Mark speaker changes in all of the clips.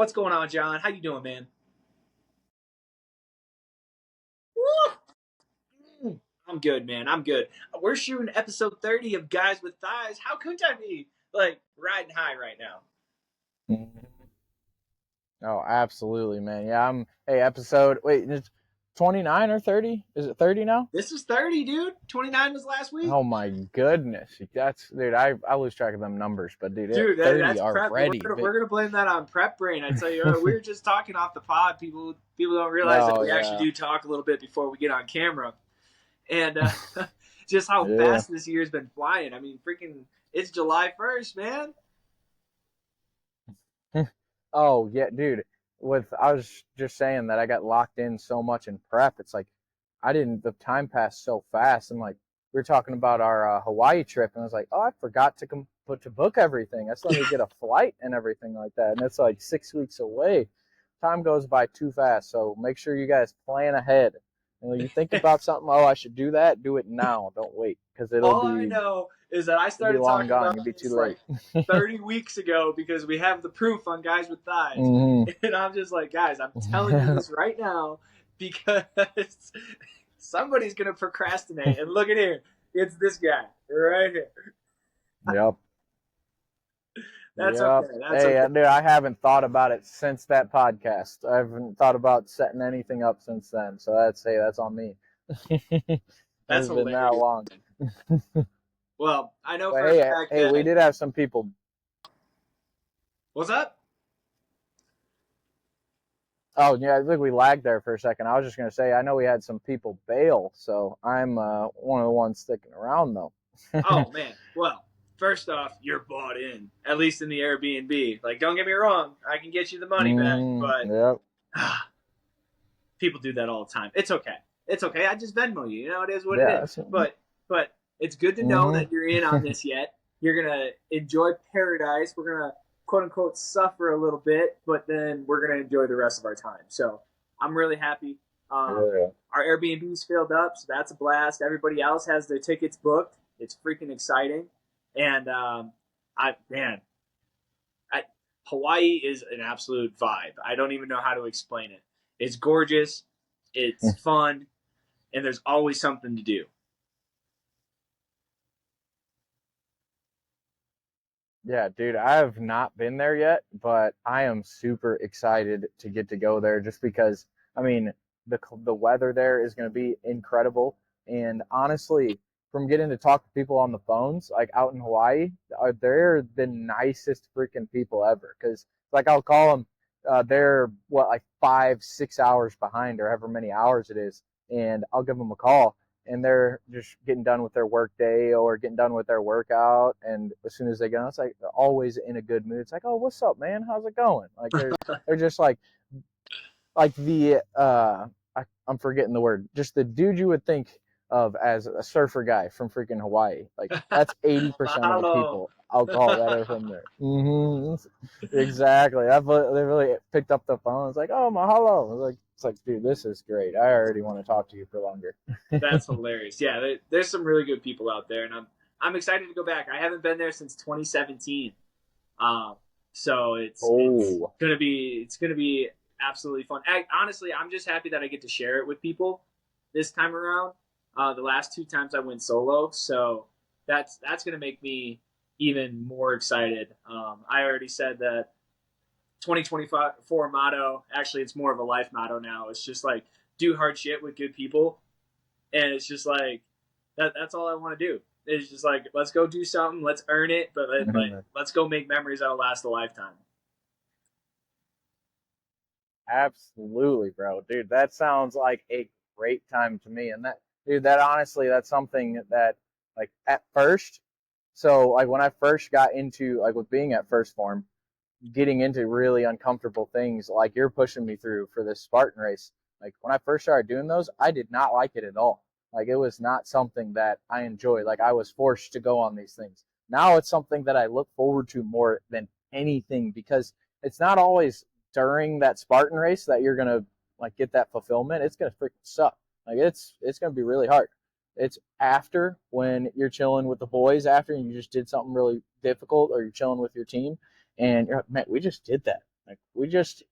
Speaker 1: What's going on, John? How you doing, man? I'm good, man. I'm good. We're shooting episode 30 of Guys with Thighs. How could I be like riding high right now?
Speaker 2: Mhm. Oh, absolutely, man. Yeah, hey, episode, wait, it's 29 or 30? Is it 30 now?
Speaker 1: This is 30, dude. 29 was last week.
Speaker 2: Oh my goodness. Dude, I lose track of them numbers, but dude,
Speaker 1: Dude,
Speaker 2: 30
Speaker 1: that's prep. We're
Speaker 2: already.
Speaker 1: gonna, we're gonna blame that on prep brain. I tell you, we were just talking off the pod. People don't realize that
Speaker 2: Oh,
Speaker 1: we actually
Speaker 2: yeah.
Speaker 1: do talk a little bit before we get on camera, and just how
Speaker 2: Yeah.
Speaker 1: fast this year's been flying. I mean, freaking, it's July 1st, man.
Speaker 2: Oh, yeah, dude. I was just saying that I got locked in so much in prep. It's like, the time passed so fast. And like, we were talking about our Hawaii trip, and I was like, oh, I forgot to book everything. I still need to get a flight and everything like that. And it's like 6 weeks away. Time goes by too fast. So make sure you guys plan ahead. You think about something, oh, I should do that, do it now. Don't wait, because
Speaker 1: All I know is that I
Speaker 2: it'll be
Speaker 1: started
Speaker 2: long
Speaker 1: talking
Speaker 2: gone.
Speaker 1: about
Speaker 2: You'll be too
Speaker 1: this like
Speaker 2: late.
Speaker 1: 30 weeks ago because we have the proof on Guys with Thighs.
Speaker 2: Hmm.
Speaker 1: And I'm just like, guys, I'm telling you this right now because somebody's going to procrastinate. And look at here. It's this guy right here.
Speaker 2: Yep.
Speaker 1: That's
Speaker 2: Yep.
Speaker 1: okay. That's
Speaker 2: Hey,
Speaker 1: okay.
Speaker 2: dude, I haven't thought about it since that podcast. I haven't thought about setting anything up since then. So that's on me.
Speaker 1: That's
Speaker 2: It's been that
Speaker 1: hilarious.
Speaker 2: long.
Speaker 1: Well, I know
Speaker 2: But
Speaker 1: for a
Speaker 2: hey,
Speaker 1: fact
Speaker 2: hey, we
Speaker 1: that.
Speaker 2: did have some people.
Speaker 1: What's up?
Speaker 2: Oh, yeah, I think we lagged there for a second. I was just gonna say, I know we had some people bail, so I'm one of the ones sticking around though.
Speaker 1: Oh, man. Well, first off, you're bought in, at least in the Airbnb. Like, don't get me wrong. I can get you the money back, but
Speaker 2: Yep.
Speaker 1: people do that all the time. It's okay. It's okay. I just Venmo you. You know, it is what it
Speaker 2: Yeah.
Speaker 1: is. But it's good to know that you're in on this yet. You're gonna enjoy paradise. We're gonna quote unquote suffer a little bit, but then we're gonna enjoy the rest of our time. So I'm really happy.
Speaker 2: Yeah.
Speaker 1: Our Airbnb's filled up, so that's a blast. Everybody else has their tickets booked. It's freaking exciting, and I man, I, Hawaii is an absolute vibe. I don't even know how to explain it. It's gorgeous, it's fun, and there's always something to do.
Speaker 2: Yeah, dude, I have not been there yet, but I am super excited to get to go there just because, I mean, the weather there is going to be incredible. And honestly, from getting to talk to people on the phones, like out in Hawaii, they're the nicest freaking people ever. Because, like, I'll call them, they're what, like 5, 6 hours behind or however many hours it is. And I'll give them a call and they're just getting done with their work day or getting done with their workout. And as soon as they get on, it's like they're always in a good mood. It's like, oh, what's up, man? How's it going? Like they're just like the I'm forgetting the word. Just the dude you would think of as a surfer guy from freaking Hawaii. Like that's 80% of the
Speaker 1: Mahalo.
Speaker 2: people I'll call that are from there. Exactly. They really picked up the phone. It's like, oh, mahalo. It's like, dude, this is great. I already want to talk to you for longer.
Speaker 1: That's hilarious. Yeah, there's some really good people out there, and I'm excited to go back. I haven't been there since 2017, um, so
Speaker 2: Oh,
Speaker 1: it's gonna be absolutely fun. Honestly, I'm just happy that I get to share it with people this time around. The last two times I went solo, so that's gonna make me even more excited. I already said that 2024 motto. Actually, it's more of a life motto now. It's just like do hard shit with good people, and it's just like that's all I want to do. It's just like let's go do something, let's earn it, but let's go make memories that'll last a lifetime.
Speaker 2: absolutely, bro. Dude, that sounds like a great time to me. And dude, that honestly, that's something that, like, at first, so, like, when I first got into, like, with being at First Form, getting into really uncomfortable things like you're pushing me through for this Spartan race. Like when I first started doing those, I did not like it at all. Like it was not something that I enjoyed. Like I was forced to go on these things. Now it's something that I look forward to more than anything because it's not always during that Spartan race that you're gonna like get that fulfillment. It's gonna freaking suck. Like it's gonna be really hard. It's after when you're chilling with the boys after and you just did something really difficult or you're chilling with your team and you're like, man, we just did that. Like we just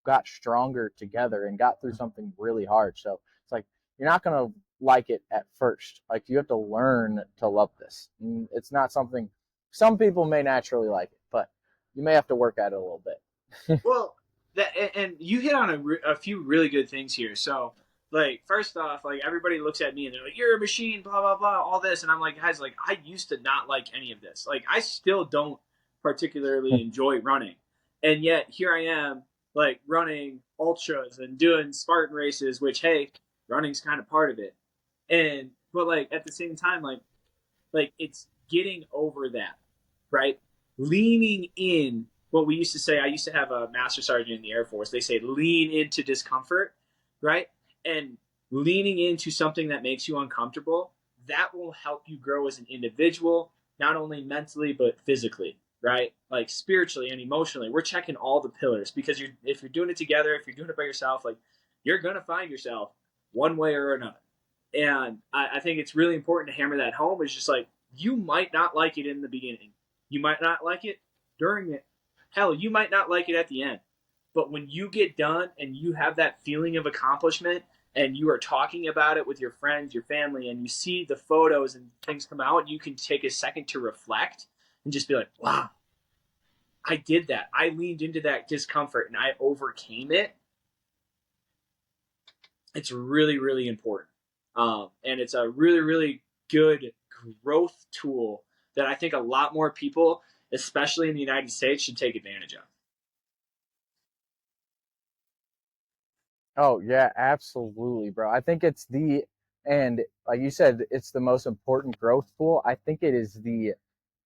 Speaker 2: got stronger together and got through something really hard. So it's like you're not gonna like it at first. Like you have to learn to love this. And it's not something some people may naturally like it, but you may have to work at it a little bit.
Speaker 1: Well, that and you hit on a few really good things here. So, like, first off, like everybody looks at me and they're like, "You're a machine," blah blah blah, all this, and I'm like, guys, like I used to not like any of this. Like, I still don't particularly enjoy running, and yet here I am, like running ultras and doing Spartan races, which hey, running's kind of part of it, and but like at the same time, like it's getting over that, right? Leaning in. What we used to say, I used to have a master sergeant in the Air Force. They say lean into discomfort, right? And leaning into something that makes you uncomfortable, that will help you grow as an individual, not only mentally but physically, right? Like spiritually and emotionally. We're checking all the pillars because if you're doing it together, if you're doing it by yourself, like you're gonna find yourself one way or another. And I think it's really important to hammer that home. Is just like you might not like it in the beginning, you might not like it during it, hell, you might not like it at the end. But when you get done and you have that feeling of accomplishment and you are talking about it with your friends, your family, and you see the photos and things come out, you can take a second to reflect and just be like, wow, I did that. I leaned into that discomfort and I overcame it. It's really, really important. And it's a really, really good growth tool that I think a lot more people, especially in the United States, should take advantage of.
Speaker 2: Oh yeah, absolutely, bro. I think it's the and like you said, it's the most important growth tool. I think it is the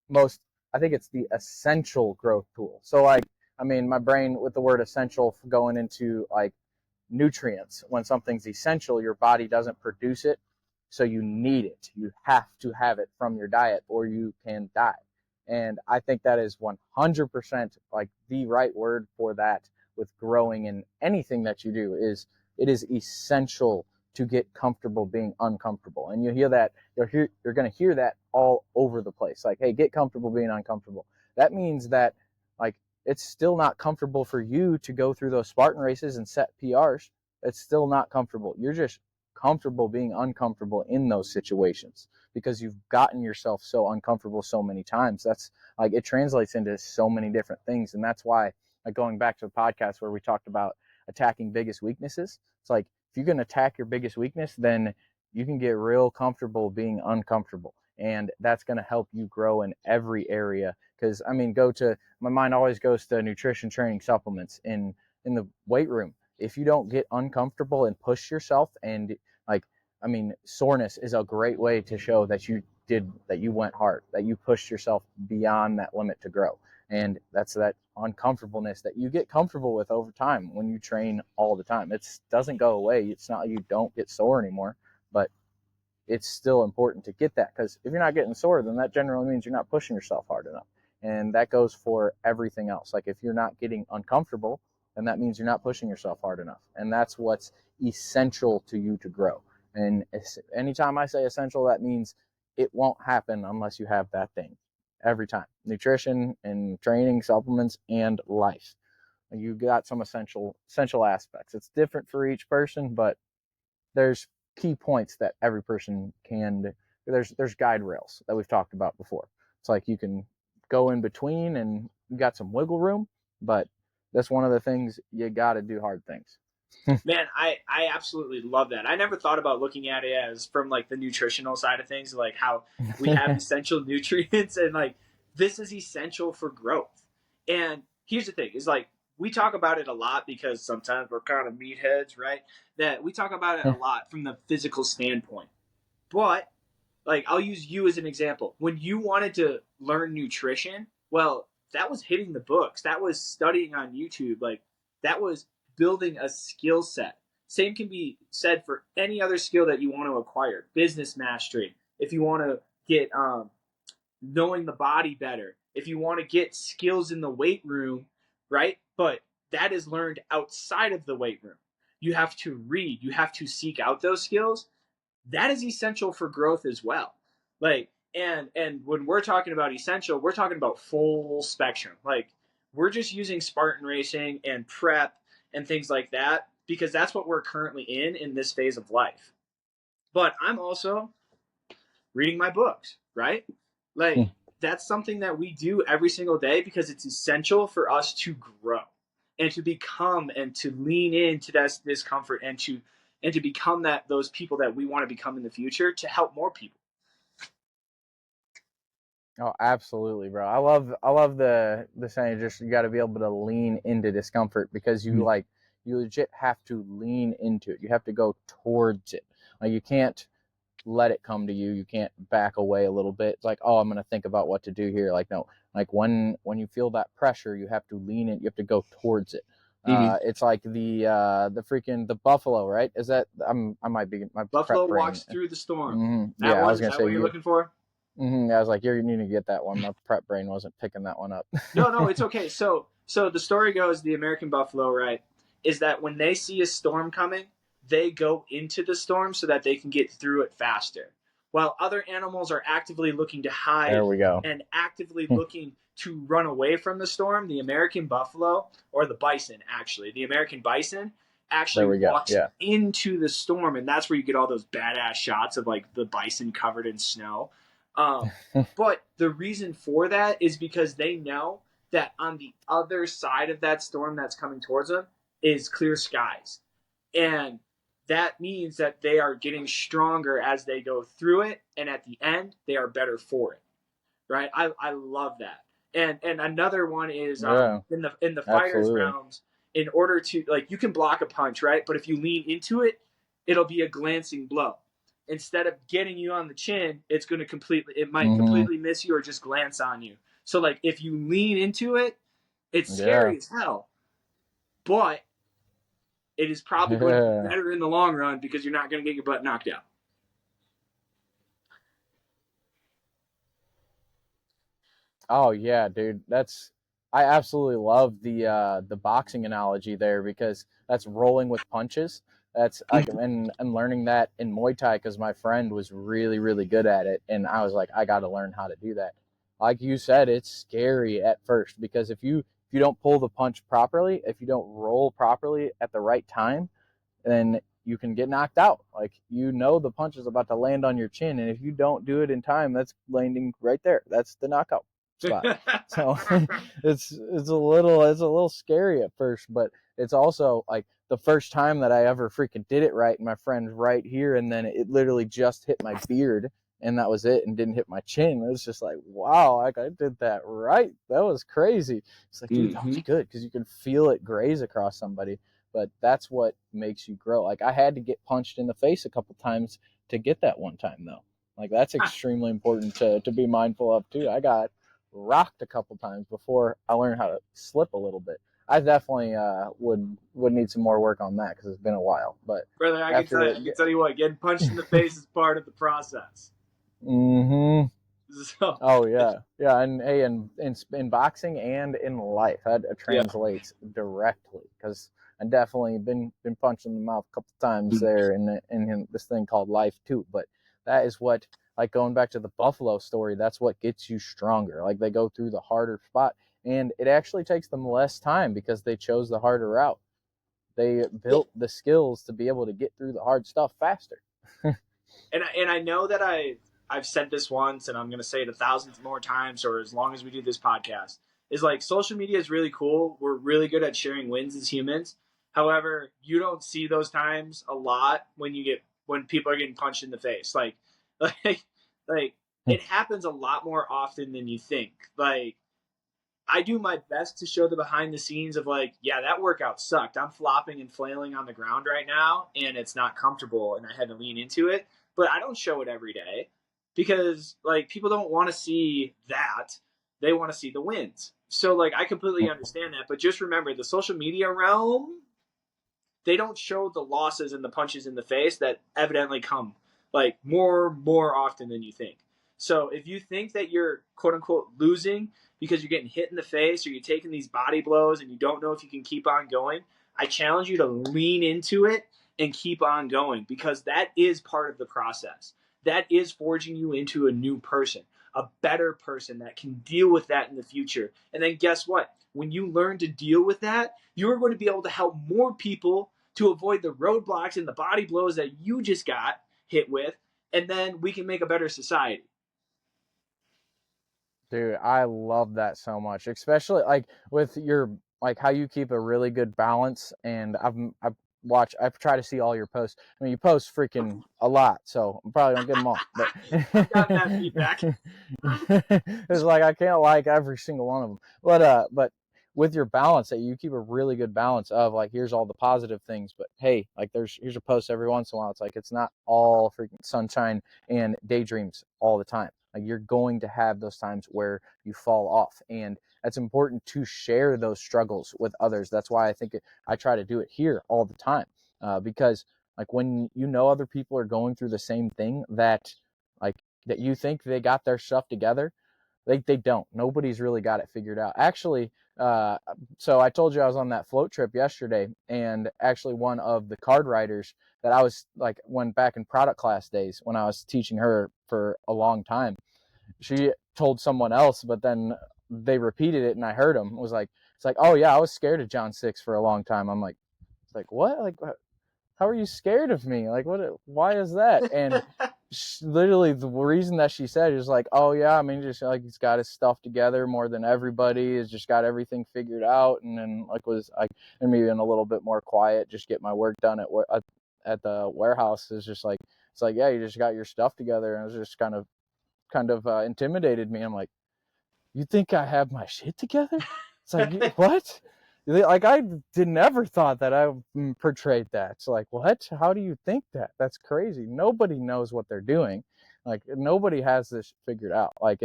Speaker 2: most I think it's the essential growth tool. So like I mean, my brain with the word essential going into like nutrients. When something's essential, your body doesn't produce it, so you need it. You have to have it from your diet or you can die. And I think that is 100% like the right word for that with growing in anything that you do is it is essential to get comfortable being uncomfortable. And you hear that you're going to hear that all over the place. Like, hey, get comfortable being uncomfortable. That means that like it's still not comfortable for you to go through those Spartan races and set PRs. It's still not comfortable. You're just comfortable being uncomfortable in those situations because you've gotten yourself so uncomfortable so many times. That's like it translates into so many different things. And that's why, like going back to the podcast where we talked about attacking biggest weaknesses, it's like if you can attack your biggest weakness, then you can get real comfortable being uncomfortable. And that's going to help you grow in every area. Because I mean, my mind always goes to nutrition, training, supplements in the weight room. If you don't get uncomfortable and push yourself, and like I mean, soreness is a great way to show that you went hard, that you pushed yourself beyond that limit to grow. And that's that uncomfortableness that you get comfortable with over time when you train all the time. It doesn't go away. It's not like you don't get sore anymore, but it's still important to get that because if you're not getting sore, then that generally means you're not pushing yourself hard enough. And that goes for everything else. Like if you're not getting uncomfortable, then that means you're not pushing yourself hard enough. And that's what's essential to you to grow. And anytime I say essential, that means it won't happen unless you have that thing every time. Nutrition and training, supplements, and life. You got some essential aspects. It's different for each person, but there's key points that every person can there's guide rails that we've talked about before. It's like you can go in between and you got some wiggle room, but that's one of the things you got to do hard things.
Speaker 1: Man, I absolutely love that. I never thought about looking at it as from like the nutritional side of things, like how we have essential nutrients and like this is essential for growth. And here's the thing, is like we talk about it a lot because sometimes we're kind of meatheads, right? That we talk about it a lot from the physical standpoint. But like I'll use you as an example. When you wanted to learn nutrition, well, that was hitting the books. That was studying on YouTube. Like that was building a skill set. Same can be said for any other skill that you want to acquire. Business mastery. If you want to get knowing the body better. If you want to get skills in the weight room, right? But that is learned outside of the weight room. You have to read. You have to seek out those skills. That is essential for growth as well. Like and when we're talking about essential, we're talking about full spectrum. Like we're just using Spartan racing and prep and things like that because that's what we're currently in this phase of life. But I'm also reading my books, right? Like that's something that we do every single day because it's essential for us to grow and to become and to lean into that discomfort and to become those people that we want to become in the future to help more people.
Speaker 2: Oh, absolutely, bro. I love the saying, just you got to be able to lean into discomfort, because you legit have to lean into it. You have to go towards it. Like, you can't let it come to you. You can't back away a little bit. It's like, oh, I'm gonna think about what to do here. Like, no. Like, when you feel that pressure, you have to lean in. You have to go towards it.
Speaker 1: Mm-hmm.
Speaker 2: It's like the buffalo, right? Is that I might be my
Speaker 1: Buffalo
Speaker 2: prep brain.
Speaker 1: walks through the storm.
Speaker 2: Mm-hmm.
Speaker 1: That
Speaker 2: Yeah, I
Speaker 1: one,
Speaker 2: was
Speaker 1: is
Speaker 2: gonna
Speaker 1: that
Speaker 2: say
Speaker 1: what you're
Speaker 2: you.
Speaker 1: looking for?
Speaker 2: Mm-hmm, I was like, you need to get that one. My prep brain wasn't picking that one up.
Speaker 1: No, it's okay. So the story goes, the American buffalo, right, is that when they see a storm coming, they go into the storm so that they can get through it faster. While other animals are actively looking to
Speaker 2: There
Speaker 1: hide
Speaker 2: we go.
Speaker 1: and actively looking to run away from the storm, the American buffalo, or the bison, actually, the American bison
Speaker 2: There
Speaker 1: actually
Speaker 2: we go.
Speaker 1: walks
Speaker 2: Yeah.
Speaker 1: into the storm, and that's where you get all those badass shots of like the bison covered in snow. But the reason for that is because they know that on the other side of that storm that's coming towards them is clear skies. And that means that they are getting stronger as they go through it. And at the end, they are better for it. Right? I love that. And another one is
Speaker 2: Yeah.
Speaker 1: in the fighters
Speaker 2: Absolutely.
Speaker 1: realms, in order to, like, you can block a punch, right? But if you lean into it, it'll be a glancing blow. Instead of getting you on the chin, it might
Speaker 2: Mm-hmm.
Speaker 1: completely miss you or just glance on you. So like if you lean into it, it's
Speaker 2: Yeah.
Speaker 1: scary as hell, but it is probably going to be
Speaker 2: Yeah.
Speaker 1: better in the long run because you're not going to get your butt knocked out.
Speaker 2: Oh yeah, dude. I absolutely love the boxing analogy there, because that's rolling with punches. That's like, and learning that in Muay Thai, because my friend was really really good at it, and I was like, I got to learn how to do that. Like you said, it's scary at first, because if you don't pull the punch properly, if you don't roll properly at the right time, then you can get knocked out. Like, the punch is about to land on your chin, and if you don't do it in time, that's landing right there. That's the knockout spot. So it's a little scary at first, but it's also like the first time that I ever freaking did it right, and my friend's right here, and then it literally just hit my beard, and that was it, and didn't hit my chin. It was just like, wow, like, I did that right. That was crazy. It's like, dude, that was
Speaker 1: Mm-hmm.
Speaker 2: good, because you can feel it graze across somebody. But that's what makes you grow. Like, I had to get punched in the face a couple times to get that one time, though. Like, that's extremely important to be mindful of too. I got rocked a couple times before I learned how to slip a little bit. I definitely would need some more work on that, because it's been a while. But
Speaker 1: Brother, I can
Speaker 2: after,
Speaker 1: tell you what, getting punched in the face is part of the process.
Speaker 2: mm-hmm.
Speaker 1: So
Speaker 2: Oh yeah, yeah, and hey, in boxing and in life, that
Speaker 1: yeah.
Speaker 2: translates directly, because I definitely been punched in the mouth a couple times there in this thing called life too. But that is what, like, going back to the buffalo story, that's what gets you stronger. Like, they go through the harder spot, and it actually takes them less time because they chose the harder route. They
Speaker 1: Yeah.
Speaker 2: built the skills to be able to get through the hard stuff faster.
Speaker 1: And I know that I've said this once, and I'm going to say it a thousand more times, or as long as we do this podcast, is like social media is really cool. We're really good at sharing wins as humans. However, you don't see those times a lot when people are getting punched in the face. Like, like it happens a lot more often than you think. Like, I do my best to show the behind the scenes of, like, yeah, that workout sucked. I'm flopping and flailing on the ground right now, and it's not comfortable, and I had to lean into it. But I don't show it every day because, like, people don't want to see that. They want to see the wins. So, like, I completely understand that. But just remember, the social media realm, they don't show the losses and the punches in the face that evidently come, like, more often than you think. So if you think that you're quote unquote losing because you're getting hit in the face or you're taking these body blows and you don't know if you can keep on going, I challenge you to lean into it and keep on going, because that is part of the process. That is forging you into a new person, a better person that can deal with that in the future. And then guess what? when you learn to deal with that, you're going to be able to help more people to avoid the roadblocks and the body blows that you just got hit with, and then we can make a better society.
Speaker 2: Dude, I love that so much, especially like with your like how you keep a really good balance. And I've tried to see all your posts. I mean, you post freaking a lot, so I probably don't get them all. But
Speaker 1: I've gotten that feedback.
Speaker 2: it's like I can't like every single one of them. But with your balance, that you keep a really good balance of like here's all the positive things, but hey, like here's a post every once in a while. It's like it's not all freaking sunshine and daydreams all the time. Like you're going to have those times where you fall off, and it's important to share those struggles with others. That's why I try to do it here all the time, because like when you know other people are going through the same thing like that you think they got their stuff together, they don't. Nobody's really got it figured out. Actually, so I told you I was on that float trip yesterday, and actually one of the card writers that I was like when back in product class days when I was teaching her for a long time, she told someone else, but then they repeated it and I heard them. It was like it's like, oh yeah, I was scared of John 6 for a long time. I'm like, it's like what? Like how are you scared of me? Like what? Why is that? And literally the reason that she said is like, oh yeah, I mean just like he's got his stuff together more than everybody. He's just got everything figured out, and then like was like and maybe in a little bit more quiet, just get my work done at the warehouse. Is just like it's like yeah, you just got your stuff together, and it was just kind of intimidated me. I'm like, you think I have my shit together? It's like, what? Like I never thought that I portrayed that. It's like, what? How do you think that? That's crazy. Nobody knows what they're doing. Like nobody has this figured out. Like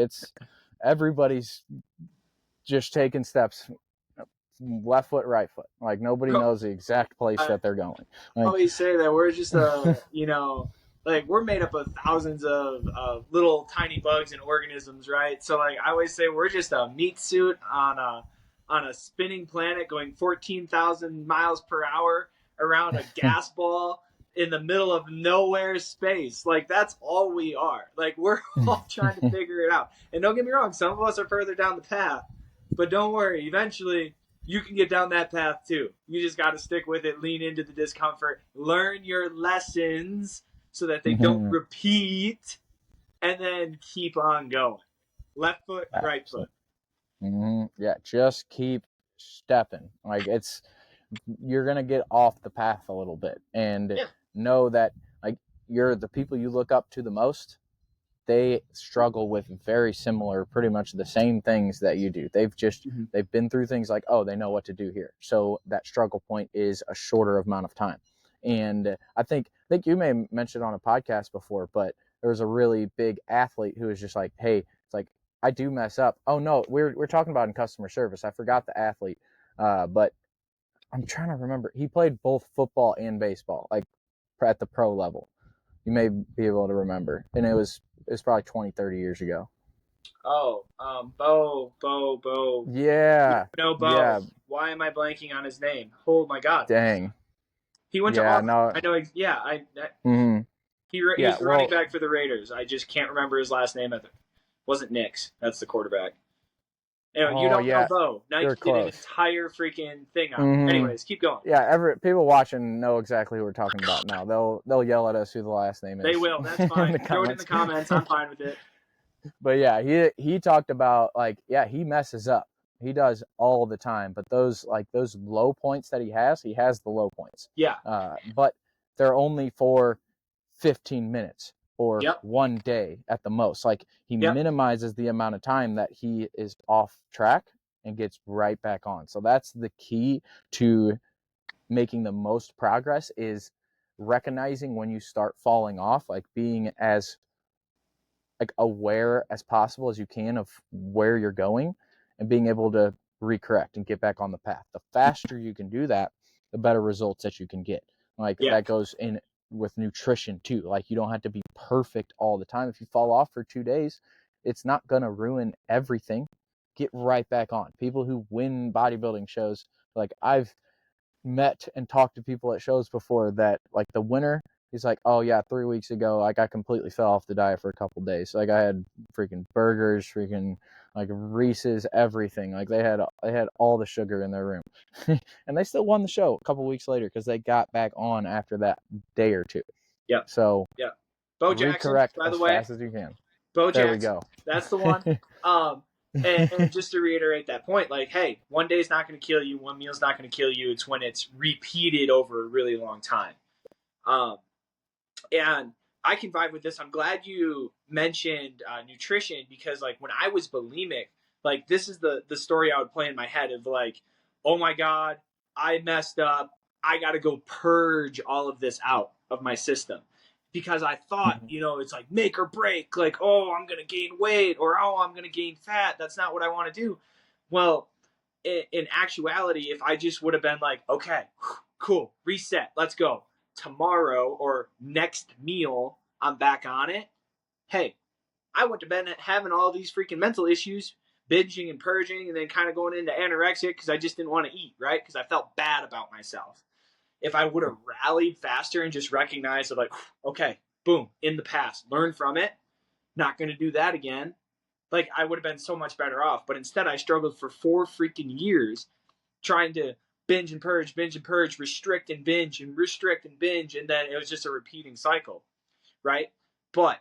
Speaker 2: everybody's just taking steps left foot, right foot. Like nobody knows the exact place that they're going.
Speaker 1: I
Speaker 2: Like,
Speaker 1: always say that we're just like we're made up of thousands of little tiny bugs and organisms, right? So like I always say we're just a meat suit on a spinning planet going 14,000 miles per hour around a gas ball in the middle of nowhere space. Like that's all we are. Like we're all trying to figure it out. And don't get me wrong, some of us are further down the path, but don't worry, eventually you can get down that path too. You just got to stick with it, lean into the discomfort, learn your lessons so that they don't repeat, and then keep on going. Left foot, right foot.
Speaker 2: Yeah, just keep stepping. Like you're gonna get off the path a little bit, and know that like you're the people you look up to the most, they struggle with very similar, pretty much the same things that you do. They've been through things like, oh, they know what to do here. So that struggle point is a shorter amount of time. And I think you may have mentioned on a podcast before, but there was a really big athlete who was just like, hey, it's like I do mess up. Oh no, we're talking about in customer service. I forgot the athlete, but I'm trying to remember. He played both football and baseball, like at the pro level. You may be able to remember, and it was probably 20, 30 years ago.
Speaker 1: Oh, Bo.
Speaker 2: Yeah.
Speaker 1: No, Bo.
Speaker 2: Yeah.
Speaker 1: Why am I blanking on his name? Oh my God.
Speaker 2: Dang.
Speaker 1: He went to
Speaker 2: Yeah.
Speaker 1: Auburn.
Speaker 2: No.
Speaker 1: I know. Yeah.
Speaker 2: Mm-hmm.
Speaker 1: He
Speaker 2: Yeah.
Speaker 1: was the running back for the Raiders. I just can't remember his last name. Wasn't Nix. That's the quarterback. Anyway, you don't know Bo. Nike did an entire freaking thing on it. Anyways, keep going.
Speaker 2: Yeah, people watching know exactly who we're talking about now. They'll yell at us who the last name is.
Speaker 1: They will. That's fine. Throw it in the comments. I'm fine with it.
Speaker 2: But yeah, he talked about like he messes up. He does all the time, but those low points that he has the low points.
Speaker 1: Yeah.
Speaker 2: But they're only for 15 minutes or
Speaker 1: Yep.
Speaker 2: one day at the most. Like he minimizes the amount of time that he is off track and gets right back on. So that's the key to making the most progress, is recognizing when you start falling off, like being as like aware as possible as you can of where you're going and being able to recorrect and get back on the path. The faster you can do that, the better results that you can get. Like that goes in with nutrition too. Like you don't have to be perfect all the time. If you fall off for 2 days, it's not going to ruin everything. Get right back on. People who win bodybuilding shows, like I've met and talked to people at shows before that like the winner, he's like, oh yeah, 3 weeks ago, like I completely fell off the diet for a couple days. Like I had freaking burgers, freaking like Reese's, everything. Like they had all the sugar in their room, and they still won the show a couple weeks later because they got back on after that day or two.
Speaker 1: Yep.
Speaker 2: So
Speaker 1: Yep. Bo Jackson,
Speaker 2: recorrect
Speaker 1: by the
Speaker 2: as
Speaker 1: way,
Speaker 2: fast as you can.
Speaker 1: Bo
Speaker 2: There we
Speaker 1: Jackson,
Speaker 2: go.
Speaker 1: that's the one. Um, and just to reiterate that point, like, hey, one day is not going to kill you. One meal's not going to kill you. It's when it's repeated over a really long time. Um, and I can vibe with this. I'm glad you mentioned nutrition because, like, when I was bulimic, like, this is the story I would play in my head of like, oh my god, I messed up. I got to go purge all of this out of my system because I thought, it's like make or break. Like, oh, I'm gonna gain weight or oh, I'm gonna gain fat. That's not what I want to do. Well, in actuality, if I just would have been like, okay, cool, reset, let's go. Tomorrow or next meal, I'm back on it. Hey, I wouldn't have been having all these freaking mental issues, binging and purging, and then kind of going into anorexia because I just didn't want to eat, right? Because I felt bad about myself. If I would have rallied faster and just recognized, like, okay, boom, in the past, learn from it, not going to do that again, like, I would have been so much better off. But instead, I struggled for 4 freaking years trying to binge and purge, restrict and binge, and restrict and binge, and then it was just a repeating cycle, right? But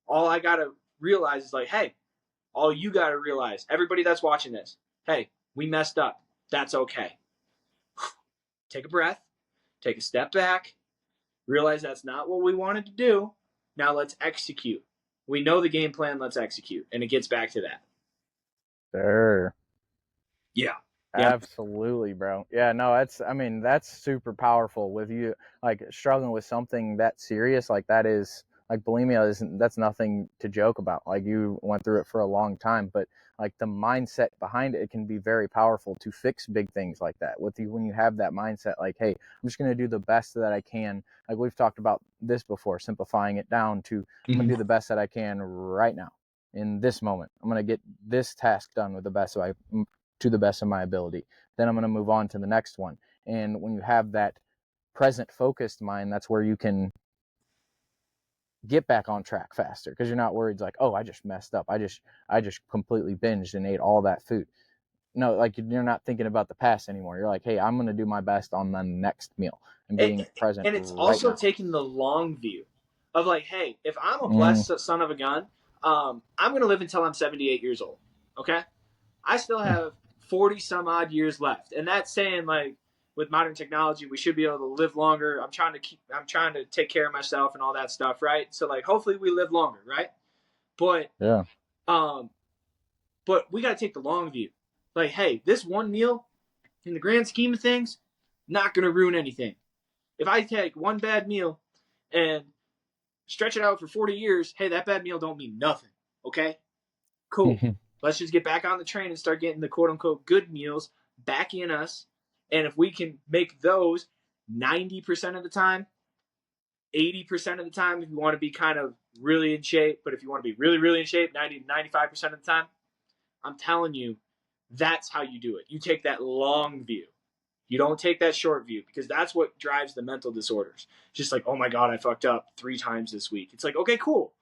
Speaker 1: all I gotta realize is like, hey, all you gotta realize, everybody that's watching this, hey, we messed up. That's okay. Take a breath, take a step back, realize that's not what we wanted to do. Now let's execute. We know the game plan, let's execute. And it gets back to that.
Speaker 2: Sure.
Speaker 1: Yeah. Yeah.
Speaker 2: Absolutely, bro. Yeah, no, that's super powerful with you like struggling with something that serious like that is like bulimia isn't that's nothing to joke about. Like you went through it for a long time, but like the mindset behind it can be very powerful to fix big things like that. With you when you have that mindset like, hey, I'm just going to do the best that I can. Like we've talked about this before, simplifying it down to I'm going to do the best that I can right now in this moment. I'm going to get this task done with the best to the best of my ability. Then I'm going to move on to the next one. And when you have that present focused mind, that's where you can get back on track faster because you're not worried like, oh, I just messed up. I just completely binged and ate all that food. No, like you're not thinking about the past anymore. You're like, hey, I'm going to do my best on the next meal and being present
Speaker 1: And it's
Speaker 2: right
Speaker 1: also
Speaker 2: now.
Speaker 1: taking the long view of like, hey, if I'm a blessed son of a gun, I'm going to live until I'm 78 years old. Okay. I still have 40 some odd years left. And that's saying like with modern technology, we should be able to live longer. I'm trying to take care of myself and all that stuff. Right. So like, hopefully we live longer. Right. But,
Speaker 2: Yeah.
Speaker 1: but we got to take the long view. Like, hey, this one meal in the grand scheme of things, not going to ruin anything. If I take one bad meal and stretch it out for 40 years, hey, that bad meal don't mean nothing. Okay? Cool. Let's just get back on the train and start getting the quote unquote good meals back in us. And if we can make those 90% of the time, 80% of the time, if you want to be kind of really in shape, but if you want to be really, really in shape, 90 95% of the time, I'm telling you, that's how you do it. You take that long view. You don't take that short view because that's what drives the mental disorders. It's just like, oh my God, I fucked up 3 times this week. It's like, okay, cool.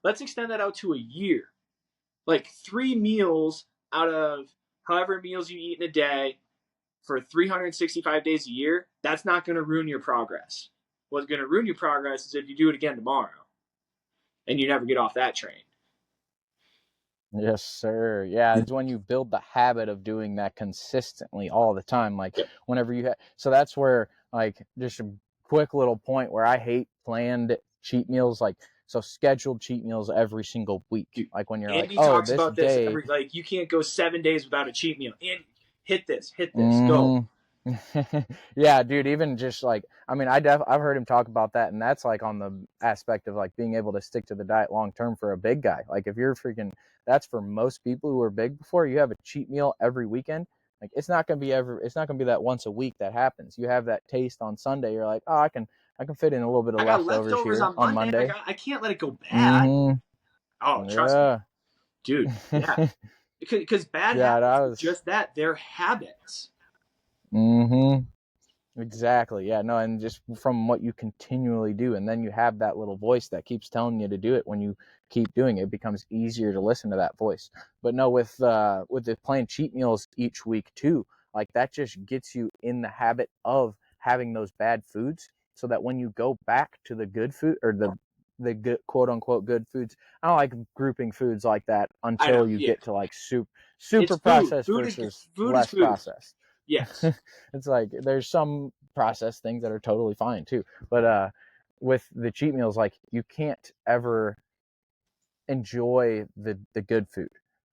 Speaker 1: Let's extend that out to a year. Like 3 meals out of however meals you eat in a day for 365 days a year, that's not going to ruin your progress. What's going to ruin your progress is if you do it again tomorrow and you never get off that train.
Speaker 2: Yes, sir. Yeah, it's when you build the habit of doing that consistently all the time. Like
Speaker 1: Yep.
Speaker 2: whenever you have, so that's where like just a quick little point where I hate planned cheat meals. Like so scheduled cheat meals every single week.
Speaker 1: Dude,
Speaker 2: Like when you're like,
Speaker 1: Andy
Speaker 2: oh,
Speaker 1: talks
Speaker 2: this
Speaker 1: about this
Speaker 2: day.
Speaker 1: every like you can't go 7 days without a cheat meal. And hit this, go.
Speaker 2: Mm-hmm. Yeah, dude, even just like I mean I've heard him talk about that and that's like on the aspect of like being able to stick to the diet long term for a big guy. Like if you're freaking that's for most people who are big before you have a cheat meal every weekend. Like it's not going to be that once a week that happens. You have that taste on Sunday, you're like, "Oh, I can fit in a little bit of
Speaker 1: I got
Speaker 2: leftovers
Speaker 1: leftovers
Speaker 2: here
Speaker 1: on
Speaker 2: on
Speaker 1: Monday.
Speaker 2: Monday."
Speaker 1: I can't let it go bad.
Speaker 2: Mhm.
Speaker 1: Oh, trust me,
Speaker 2: Yeah.
Speaker 1: dude. Yeah, because bad
Speaker 2: Yeah, that
Speaker 1: habits are
Speaker 2: was
Speaker 1: just that. They're habits.
Speaker 2: mhm. Exactly. Yeah. No, and just from what you continually do, and then you have that little voice that keeps telling you to do it. When you keep doing it, it becomes easier to listen to that voice. But no, with the playing cheat meals each week too, like that just gets you in the habit of having those bad foods, so that when you go back to the good food, or the good, quote unquote good foods. I don't like grouping foods like that
Speaker 1: I know.
Speaker 2: until you
Speaker 1: Yeah.
Speaker 2: get to like
Speaker 1: It's
Speaker 2: super
Speaker 1: food.
Speaker 2: processed versus
Speaker 1: Food is
Speaker 2: less
Speaker 1: food.
Speaker 2: processed.
Speaker 1: Yes.
Speaker 2: It's like there's some processed things that are totally fine too, but with the cheat meals, like you can't ever enjoy the good food,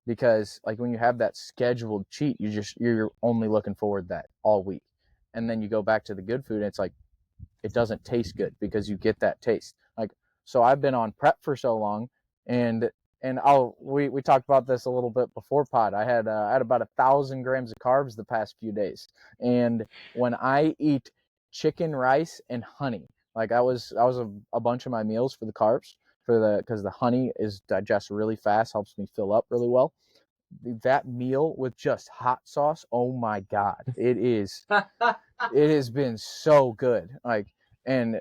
Speaker 2: because like when you have that scheduled cheat, you're only looking forward to that all week, and then you go back to the good food and it's like it doesn't taste good because you get that taste. Like, so I've been on prep for so long, and we talked about this a little bit before pod. I had about 1,000 grams of carbs the past few days, and when I eat chicken, rice, and honey, like I was a bunch of my meals for the carbs, for the because the honey is digests really fast, helps me fill up really well. That meal with just hot sauce, oh my god, it has been so good. And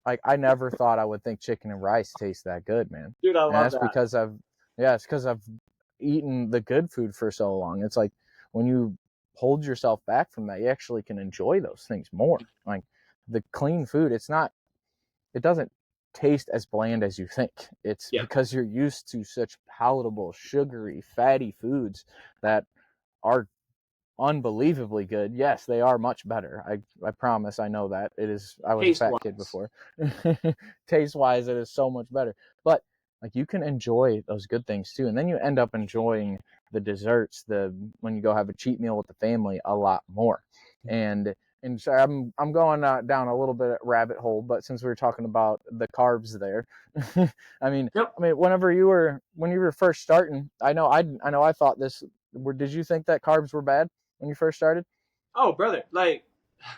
Speaker 2: like I never thought I would think chicken and rice taste that good, man.
Speaker 1: Dude, I
Speaker 2: And
Speaker 1: love
Speaker 2: that's
Speaker 1: that.
Speaker 2: because yeah, it's because I've eaten the good food for so long. It's like when you hold yourself back from that, you actually can enjoy those things more. Like the clean food, it doesn't taste as bland as you think. It's
Speaker 1: Yeah.
Speaker 2: because you're used to such palatable, sugary, fatty foods that are unbelievably good. Yes, they are much better. I promise. I know that it is. I was a
Speaker 1: Taste
Speaker 2: fat kid
Speaker 1: wise.
Speaker 2: before. Taste wise, it is so much better. But like you can enjoy those good things too, and then you end up enjoying the desserts. The When you go have a cheat meal with the family, a lot more. And and so I'm going down a little bit of rabbit hole, but since we were talking about the carbs there, I mean,
Speaker 1: Yep.
Speaker 2: when you were first starting, I know I thought this. Did you think that carbs were bad when you first started?
Speaker 1: Oh, brother, like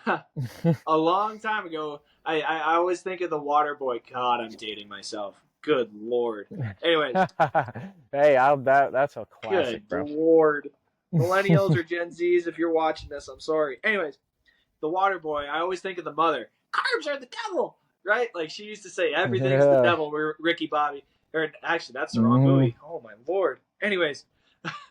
Speaker 1: a long time ago, I always think of the water boy. God, I'm dating myself. Good lord. Anyways,
Speaker 2: Hey, that's a
Speaker 1: good
Speaker 2: classic, bro.
Speaker 1: lord. Millennials or Gen Zs, if you're watching this, I'm sorry. Anyways, the water boy, I always think of the mother. Carbs are the devil, right? Like she used to say, everything's the
Speaker 2: Yeah.
Speaker 1: devil. Ricky Bobby, or actually, that's the wrong
Speaker 2: Mm-hmm.
Speaker 1: movie. Oh my lord. Anyways,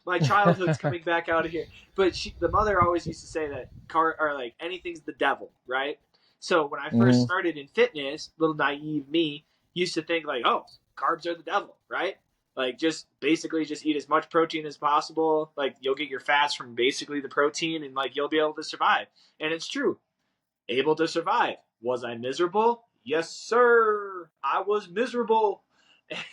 Speaker 1: my childhood's coming back out of here. But the mother always used to say that or like anything's the devil, right? So when I first
Speaker 2: Mm-hmm.
Speaker 1: started in fitness, little naive me used to think like, oh, carbs are the devil, right? Like just basically just eat as much protein as possible. Like you'll get your fats from basically the protein, and like you'll be able to survive. And it's true, able to survive. Was I miserable? Yes, sir. I was miserable,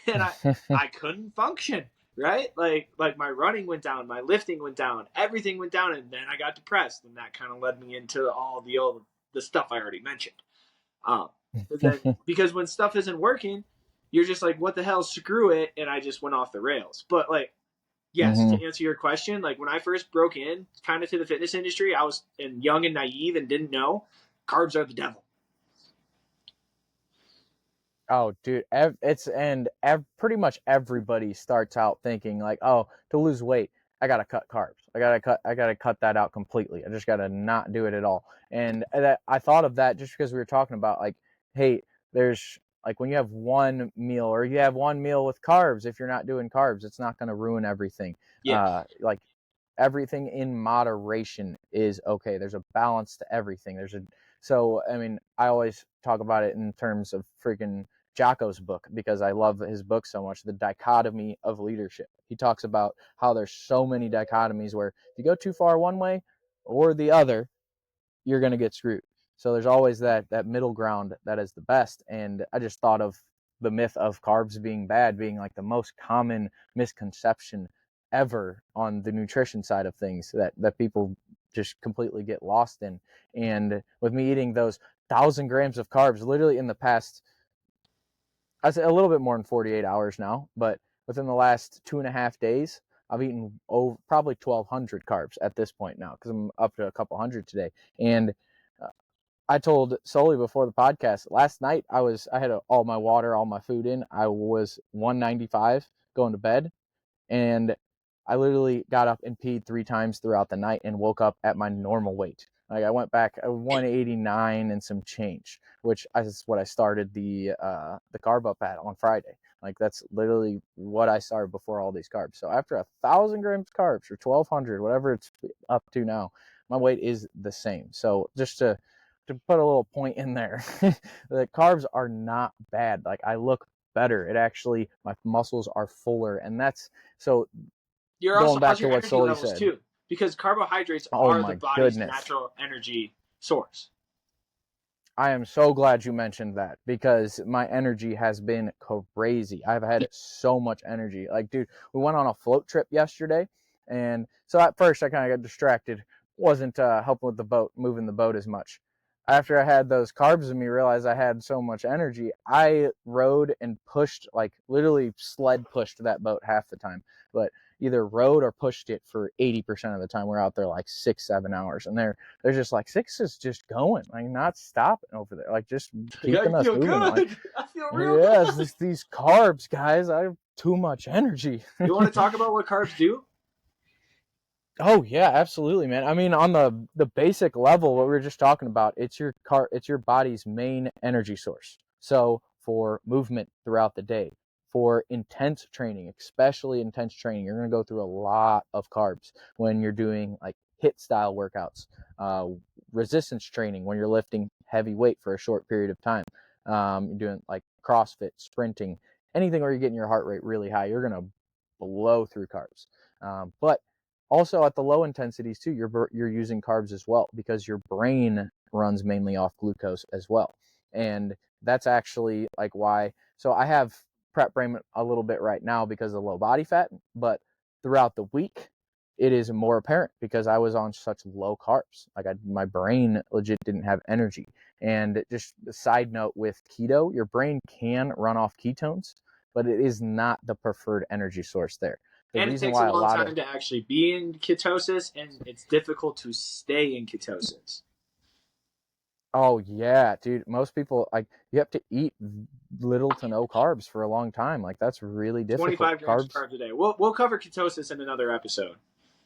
Speaker 1: and I couldn't function. Right, like my running went down, my lifting went down, everything went down, and then I got depressed, and that kind of led me into all the stuff I already mentioned. Um, but then because when stuff isn't working, you're just like, what the hell, screw it, and I just went off the rails. But like, yes,
Speaker 2: Mm-hmm.
Speaker 1: to answer your question, like when I first broke in kind of to the fitness industry, I was young and naive and didn't know carbs are the devil.
Speaker 2: Oh, dude, pretty much everybody starts out thinking like, oh, to lose weight, I gotta cut carbs. I gotta cut that out completely. I just gotta not do it at all. And that I thought of that just because we were talking about like, hey, there's like when you have one meal or you have one meal with carbs, if you're not doing carbs, it's not gonna ruin everything.
Speaker 1: Yeah,
Speaker 2: Like everything in moderation is okay. There's a balance to everything. So I mean, I always talk about it in terms of freaking Jocko's book because I love his book so much. The dichotomy of leadership. He talks about how there's so many dichotomies where if you go too far one way or the other, you're going to get screwed. So there's always that middle ground that is the best. And I just thought of the myth of carbs being bad being like the most common misconception ever on the nutrition side of things that people just completely get lost in. And with me eating those 1,000 grams of carbs literally in the past, I'd say a little bit more than 48 hours now, but within the last 2.5 days, I've eaten probably 1,200 carbs at this point now because I'm up to a couple hundred today. And uh, I told Sully before the podcast last night I had all my water, all my food in. I was 195 going to bed, and I literally got up and peed 3 times throughout the night and woke up at my normal weight. Like I went back 189 and some change, which is what I started the carb up at on Friday. Like that's literally what I started before all these carbs. So after 1,000 grams carbs or 1,200, whatever it's up to now, my weight is the same. So just to put a little point in there, the carbs are not bad. Like I look better. It actually, my muscles are fuller, and that's so.
Speaker 1: You're also,
Speaker 2: Going back
Speaker 1: how's
Speaker 2: to
Speaker 1: your
Speaker 2: what
Speaker 1: energy
Speaker 2: Sully
Speaker 1: levels
Speaker 2: said,
Speaker 1: too? Because carbohydrates
Speaker 2: oh
Speaker 1: are the
Speaker 2: my
Speaker 1: body's
Speaker 2: goodness,
Speaker 1: natural energy source.
Speaker 2: I am so glad you mentioned that because my energy has been crazy. I've had so much energy. Like, dude, we went on a float trip yesterday, and so at first I kind of got distracted, wasn't helping with the boat, moving the boat as much. After I had those carbs in me, realized I had so much energy. I rode and pushed, like literally sled pushed that boat half the time, but either rode or pushed it for 80% of the time. We're out there like 6-7 hours, and they're just like, Six is just going, like not stopping over there, like just
Speaker 1: I
Speaker 2: keeping us
Speaker 1: feel
Speaker 2: moving. Like,
Speaker 1: good. I feel real
Speaker 2: yeah, it's
Speaker 1: good.
Speaker 2: just these carbs, guys. I have too much energy.
Speaker 1: You want to talk about what carbs do?
Speaker 2: Oh yeah, absolutely, man. I mean, on the basic level, what we were just talking about, it's your body's main energy source. So for movement throughout the day, for intense training, especially intense training, you're going to go through a lot of carbs when you're doing like HIIT style workouts, uh, resistance training when you're lifting heavy weight for a short period of time. You're doing like CrossFit, sprinting, anything where you're getting your heart rate really high, you're going to blow through carbs. But also at the low intensities too, you're using carbs as well because your brain runs mainly off glucose as well. And that's actually like why, so I have prep brain a little bit right now because of low body fat, but throughout the week it is more apparent because I was on such low carbs. Like my brain legit didn't have energy. And just a side note with keto, your brain can run off ketones, but it is not the preferred energy source there. The
Speaker 1: And it
Speaker 2: reason
Speaker 1: takes a
Speaker 2: why a
Speaker 1: long
Speaker 2: lot of
Speaker 1: time to actually be in ketosis, and it's difficult to stay in ketosis.
Speaker 2: Oh yeah, dude. Most people like you have to eat little to no carbs for a long time. Like that's really difficult.
Speaker 1: 25 grams of
Speaker 2: Carbs.
Speaker 1: carbs a day. We'll cover ketosis in another episode.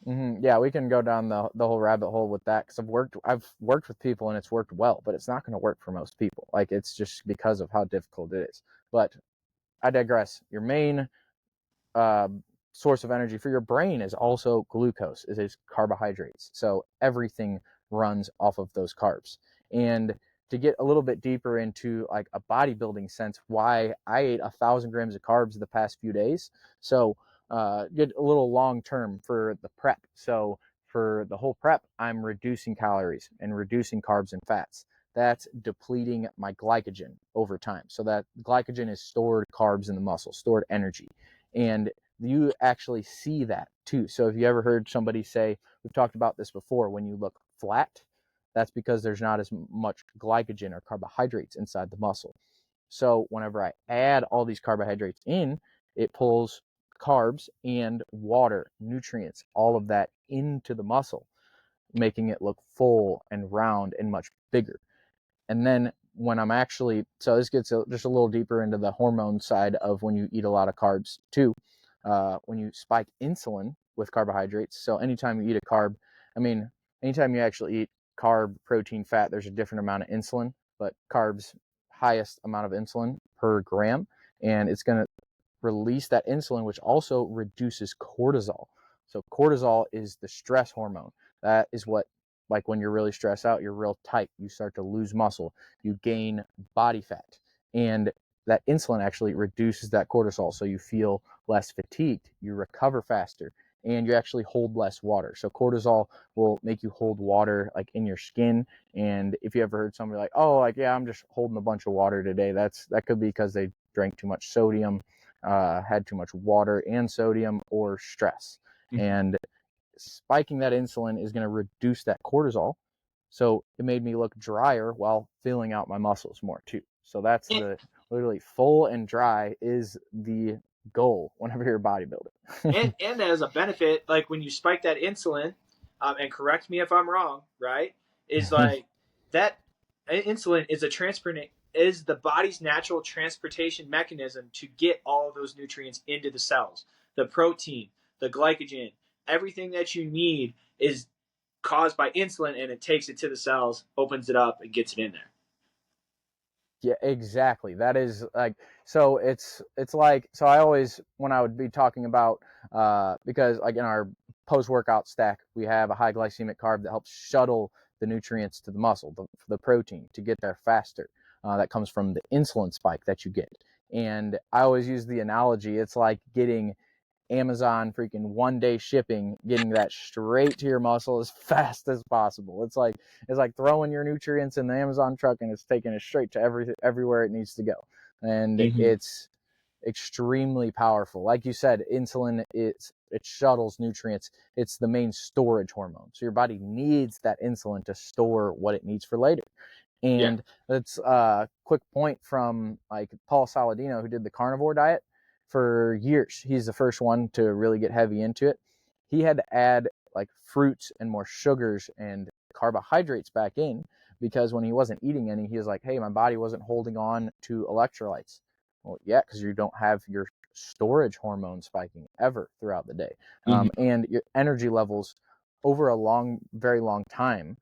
Speaker 2: Yeah, we can go down the whole rabbit hole with that because I've worked with people and it's worked well, but it's not going to work for most people. Like it's just because of how difficult it is. But I digress. Your main uh, source of energy for your brain is also glucose, is carbohydrates. So everything runs off of those carbs. And to get a little bit deeper into like a bodybuilding sense, why I ate 1,000 grams of carbs the past few days. So get a little long term for the prep. So for the whole prep, I'm reducing calories and reducing carbs and fats. That's depleting my glycogen over time. So that glycogen is stored carbs in the muscle, stored energy. And you actually see that too. So if you ever heard somebody say, we've talked about this before, when you look flat, that's because there's not as much glycogen or carbohydrates inside the muscle. So whenever I add all these carbohydrates in, it pulls carbs and water, nutrients, all of that into the muscle, making it look full and round and much bigger. And then when I'm actually, so this gets just a little deeper into the hormone side of when you eat a lot of carbs too. When you spike insulin with carbohydrates, so anytime you eat a carb, I mean, anytime you actually eat carb, protein, fat, there's a different amount of insulin, but carbs, highest amount of insulin per gram, and it's going to release that insulin, which also reduces cortisol. So cortisol is the stress hormone. That is what, like when you're really stressed out, you're real tight. You start to lose muscle. You gain body fat. And that insulin actually reduces that cortisol. So you feel less fatigued. You recover faster. And you actually hold less water. So cortisol will make you hold water like in your skin. And if you ever heard somebody like, oh, like, yeah, I'm just holding a bunch of water today, that could be because they drank too much sodium, had too much water and sodium, or stress.
Speaker 1: Mm-hmm.
Speaker 2: And spiking that insulin is going to reduce that cortisol. So it made me look drier while filling out my muscles more too. So that's
Speaker 1: And,
Speaker 2: the literally full and dry is the goal whenever you're bodybuilding.
Speaker 1: and as a benefit, like when you spike that insulin, and correct me if I'm wrong, right? Is like that insulin is a transport is the body's natural transportation mechanism to get all of those nutrients into the cells. The protein, the glycogen, everything that you need is caused by insulin, and it takes it to the cells, opens it up, and gets it in there.
Speaker 2: Yeah, exactly. That is like, so it's like, so I always, when I would be talking about, because like in our post workout stack, we have a high glycemic carb that helps shuttle the nutrients to the muscle, the protein to get there faster. That comes from the insulin spike that you get. And I always use the analogy, it's like getting Amazon freaking 1 day shipping, getting that straight to your muscle as fast as possible. It's like throwing your nutrients in the Amazon truck and it's taking it straight to everywhere it needs to go. And
Speaker 1: Mm-hmm.
Speaker 2: it's extremely powerful. Like you said, insulin, it shuttles nutrients. It's the main storage hormone. So your body needs that insulin to store what it needs for later.
Speaker 1: Yeah.
Speaker 2: And that's a quick point from like Paul Saladino, who did the carnivore diet for years. He's the first one to really get heavy into it. He had to add like fruits and more sugars and carbohydrates back in because when he wasn't eating any, he was like, hey, my body wasn't holding on to electrolytes. Well, yeah, because you don't have your storage hormone spiking ever throughout the day.
Speaker 1: Mm-hmm.
Speaker 2: And your energy levels over a long, very long time,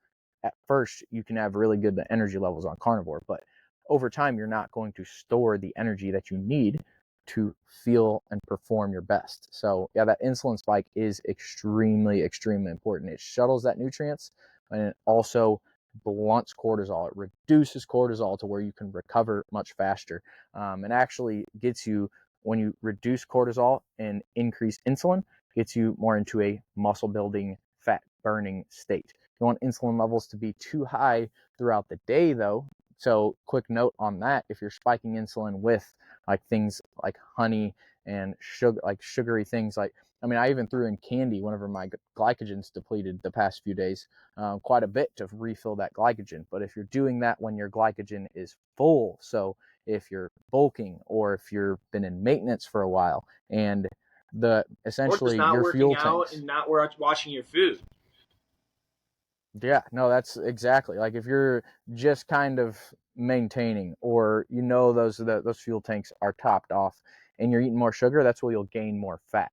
Speaker 2: at first you can have really good energy levels on carnivore, but over time you're not going to store the energy that you need to feel and perform your best. So yeah, that insulin spike is extremely important. It shuttles that nutrients and it also blunts cortisol. It reduces cortisol to where you can recover much faster, and actually gets you, when you reduce cortisol and increase insulin, gets you more into a muscle building, fat burning state. You want insulin levels to be too high throughout the day though. So quick note on that, if you're spiking insulin with like things like honey and sugar, like sugary things, like, I mean, I even threw in candy whenever my glycogen's depleted the past few days, quite a bit to refill that glycogen. But if you're doing that when your glycogen is full, so if you're bulking or if you've been in maintenance for a while and the
Speaker 1: Or just
Speaker 2: essentially
Speaker 1: not
Speaker 2: your
Speaker 1: working
Speaker 2: fuel
Speaker 1: out
Speaker 2: tanks.
Speaker 1: and not watching your food.
Speaker 2: Yeah, no, that's exactly, like if you're just kind of maintaining, or those fuel tanks are topped off and you're eating more sugar, that's where you'll gain more fat.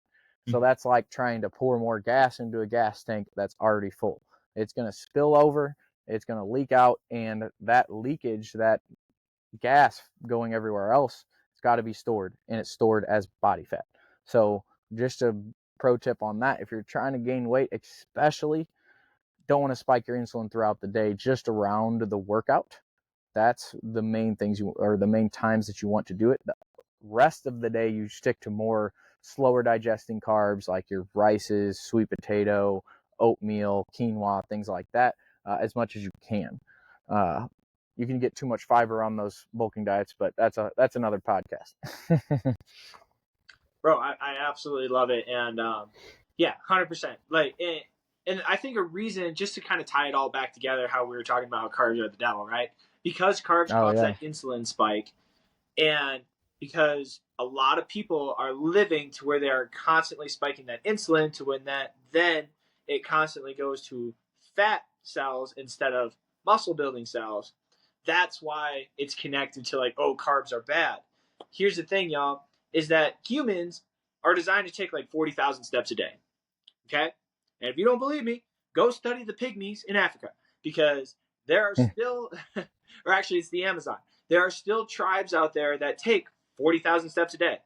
Speaker 2: So
Speaker 1: Mm-hmm.
Speaker 2: that's like trying to pour more gas into a gas tank that's already full. It's going to spill over, it's going to leak out, and that leakage, that gas going everywhere else, it's got to be stored, and it's stored as body fat. So just a pro tip on that, if you're trying to gain weight, especially, don't want to spike your insulin throughout the day, just around the workout. That's the main things or the main times that you want to do it. The rest of the day, you stick to more slower digesting carbs like your rices, sweet potato, oatmeal, quinoa, things like that, as much as you can. Uh, you can get too much fiber on those bulking diets, but that's another podcast.
Speaker 1: Bro, I absolutely love it. And yeah, 100%. Like, and I think a reason, just to kind of tie it all back together, how we were talking about how carbs are the devil, right? Because carbs
Speaker 2: Oh
Speaker 1: cause
Speaker 2: yeah.
Speaker 1: that insulin spike, and because a lot of people are living to where they are constantly spiking that insulin, to when that then it constantly goes to fat cells instead of muscle building cells. That's why it's connected to, like, oh, carbs are bad. Here's the thing, y'all, is that humans are designed to take like 40,000 steps a day. Okay? And if you don't believe me, go study the pygmies in Africa, because there are still, or actually, it's the Amazon. There are still tribes out there that take 40,000 steps a day.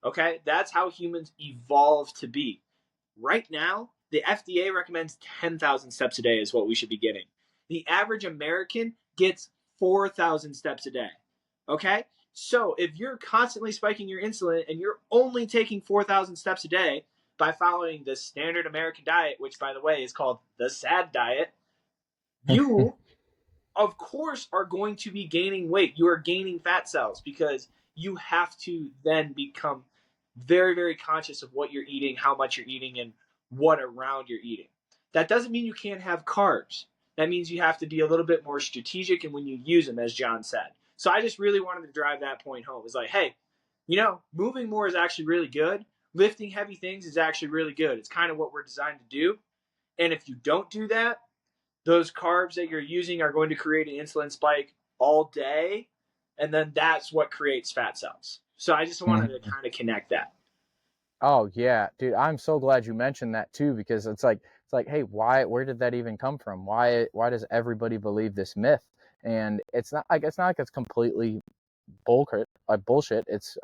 Speaker 1: Okay? That's how humans evolved to be. Right now, the FDA recommends 10,000 steps a day is what we should be getting. The average American gets 4,000 steps a day. Okay? So if you're constantly spiking your insulin and you're only taking 4,000 steps a day by following the standard American diet, which, by the way, is called the SAD diet, you, of course, are going to be gaining weight. You are gaining fat cells because you have to then become very, very conscious of what you're eating, how much you're eating, and what around you're eating. That doesn't mean you can't have carbs. That means you have to be a little bit more strategic in when you use them, as John said. So I just really wanted to drive that point home. It's like, hey, moving more is actually really good. Lifting heavy things is actually really good. It's kind of what we're designed to do. And if you don't do that, those carbs that you're using are going to create an insulin spike all day, and then that's what creates fat cells. So I just wanted to kind of connect that.
Speaker 2: Oh yeah, dude, I'm so glad you mentioned that too, because it's it's like, hey, where did that even come from? Why does everybody believe this myth? And it's not like it's completely bullshit. I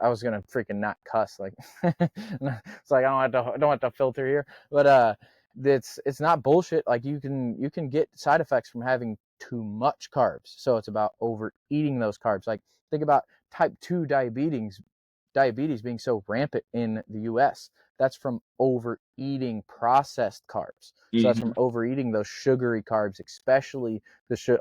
Speaker 2: was gonna freaking not cuss, like it's like I don't have to filter here, but it's not bullshit. Like you can get side effects from having too much carbs. So it's about overeating those carbs. Like think about type 2 diabetes being so rampant in the US. That's from overeating processed carbs. So that's
Speaker 1: Mm-hmm.
Speaker 2: from overeating those sugary carbs, especially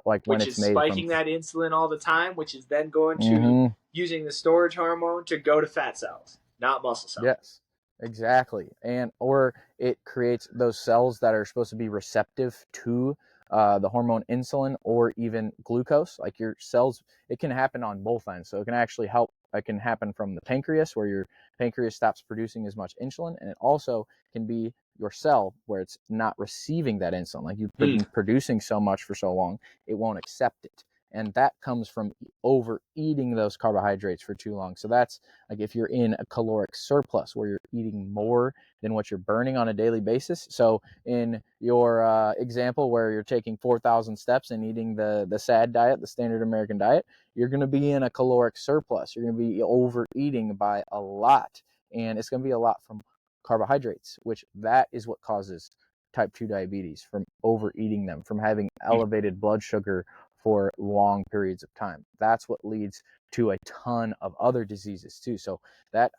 Speaker 2: like when
Speaker 1: Which
Speaker 2: it's
Speaker 1: is
Speaker 2: made from.
Speaker 1: spiking that insulin all the time, which is then going to
Speaker 2: Mm-hmm.
Speaker 1: using the storage hormone to go to fat cells, not muscle cells.
Speaker 2: Yes, exactly. And or it creates those cells that are supposed to be receptive to the hormone insulin or even glucose. Like your cells, it can happen on both ends. So it can actually help. It can happen from the pancreas, where your pancreas stops producing as much insulin, and it also can be your cell where it's not receiving that insulin. Like you've
Speaker 1: Mm.
Speaker 2: been producing so much for so long, it won't accept it. And that comes from overeating those carbohydrates for too long. So that's like if you're in a caloric surplus where you're eating more than what you're burning on a daily basis. So in your example where you're taking 4,000 steps and eating the SAD diet, the standard American diet, you're going to be in a caloric surplus. You're going to be overeating by a lot, and it's going to be a lot from carbohydrates, which that is what causes type 2 diabetes, from overeating them, from having elevated blood sugar for long periods of time. That's what leads to a ton of other diseases too. So that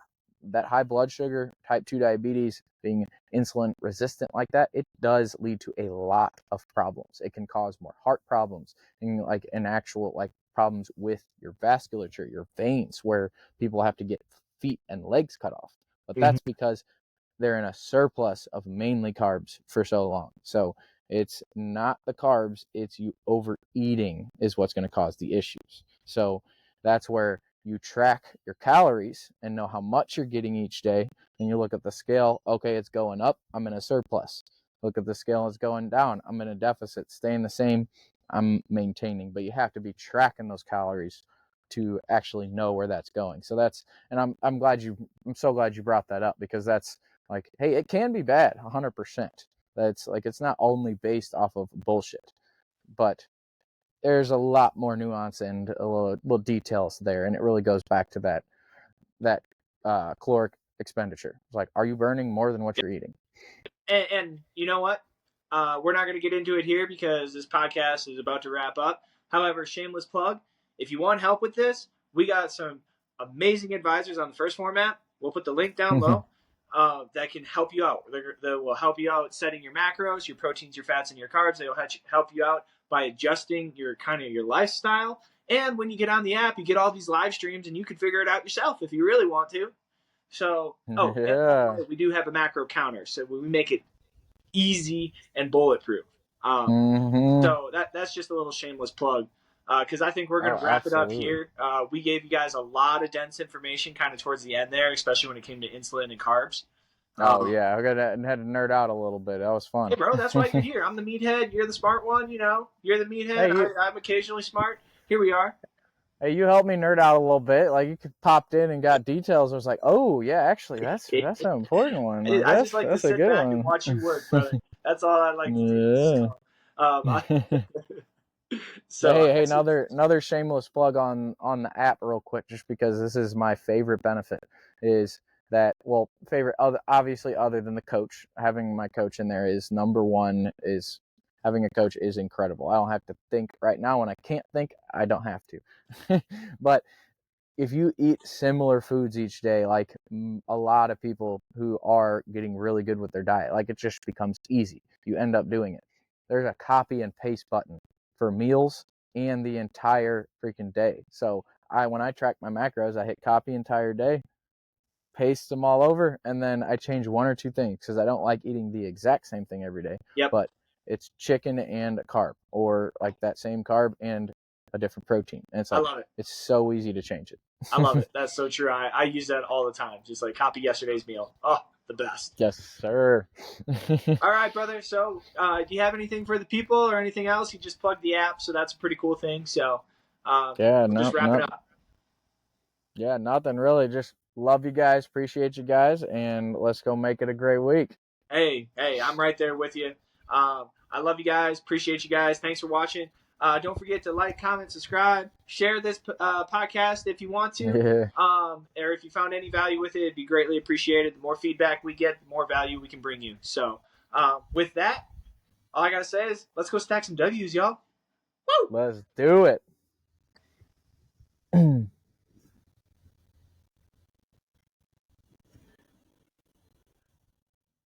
Speaker 2: high blood sugar, type 2 diabetes, being insulin resistant like that, it does lead to a lot of problems. It can cause more heart problems and like an actual like problems with your vasculature, your veins, where people have to get feet and legs cut off. But
Speaker 1: Mm-hmm.
Speaker 2: that's because they're in a surplus of mainly carbs for so long. So it's not the carbs, it's you overeating is what's going to cause the issues. So that's where you track your calories and know how much you're getting each day. And you look at the scale, okay, it's going up, I'm in a surplus. Look at the scale, it's going down, I'm in a deficit. Staying the same, I'm maintaining. But you have to be tracking those calories to actually know where that's going. So that's, and I'm so glad you brought that up, because that's like, hey, it can be bad, 100%. That's like, it's not only based off of bullshit, but there's a lot more nuance and a little details there, and it really goes back to that caloric expenditure. It's like, are you burning more than what you're eating?
Speaker 1: And you know what? We're not going to get into it here because this podcast is about to wrap up. However, shameless plug, if you want help with this, we got some amazing advisors on the first Phorm App. We'll put the link down low that can help you out. They will help you out setting your macros, your proteins, your fats, and your carbs. They will help you out by adjusting your lifestyle. And when you get on the app, you get all these live streams, and you can figure it out yourself if you really want to. So, and by the way, we do have a macro counter, so we make it easy and bulletproof. So that's just a little shameless plug, because I think we're going
Speaker 2: Oh,
Speaker 1: to wrap it up
Speaker 2: absolutely.
Speaker 1: here. We gave you guys a lot of dense information kind of towards the end there, especially when it came to insulin and carbs.
Speaker 2: Oh yeah, I had to nerd out a little bit. That was fun.
Speaker 1: Hey, bro, that's why you're here. I'm the meathead. You're the smart one. You're the meathead.
Speaker 2: Hey,
Speaker 1: I'm occasionally smart. Here we are.
Speaker 2: hey, you helped me nerd out a little bit. Like you popped in and got details. I was like, oh yeah, actually that's an important one. Like
Speaker 1: I just like to
Speaker 2: that's a
Speaker 1: sit
Speaker 2: good
Speaker 1: back and
Speaker 2: one.
Speaker 1: watch you work, brother. That's all I like to do.
Speaker 2: Yeah.
Speaker 1: Um,
Speaker 2: Hey,
Speaker 1: I guess
Speaker 2: another shameless plug on the app real quick, just because this is my favorite benefit, is that, well, obviously other than the coach, having my coach in there is number one. Is having a coach is incredible. I don't have to think right now. When I can't think, I don't have to. But if you eat similar foods each day, like a lot of people who are getting really good with their diet, like it just becomes easy. You end up doing it. There's a copy and paste button for meals and the entire freaking day. So when I track my macros, I hit copy entire day, paste them all over, and then I change one or two things because I don't like eating the exact same thing every day.
Speaker 1: yep.
Speaker 2: But it's chicken and a carb, or like that same carb and a different protein. And it's
Speaker 1: I
Speaker 2: like,
Speaker 1: love it.
Speaker 2: it's so easy to change it.
Speaker 1: I love it. That's so true. I use that all the time. Just like copy yesterday's meal. Oh, the best.
Speaker 2: Yes, sir.
Speaker 1: All right, brother. So, do you have anything for the people or anything else? You just plugged the app, so that's a pretty cool thing. So,
Speaker 2: Yeah,
Speaker 1: we'll just wrap it up.
Speaker 2: Yeah, nothing really. Just love you guys, appreciate you guys, and let's go make it a great week.
Speaker 1: Hey, I'm right there with you. I love you guys. Appreciate you guys. Thanks for watching. Don't forget to like, comment, subscribe, share this podcast if you want to,
Speaker 2: Yeah.
Speaker 1: or if you found any value with it, it'd be greatly appreciated. The more feedback we get, the more value we can bring you. So, with that, all I gotta say is let's go stack some W's, y'all. Woo!
Speaker 2: Let's do it.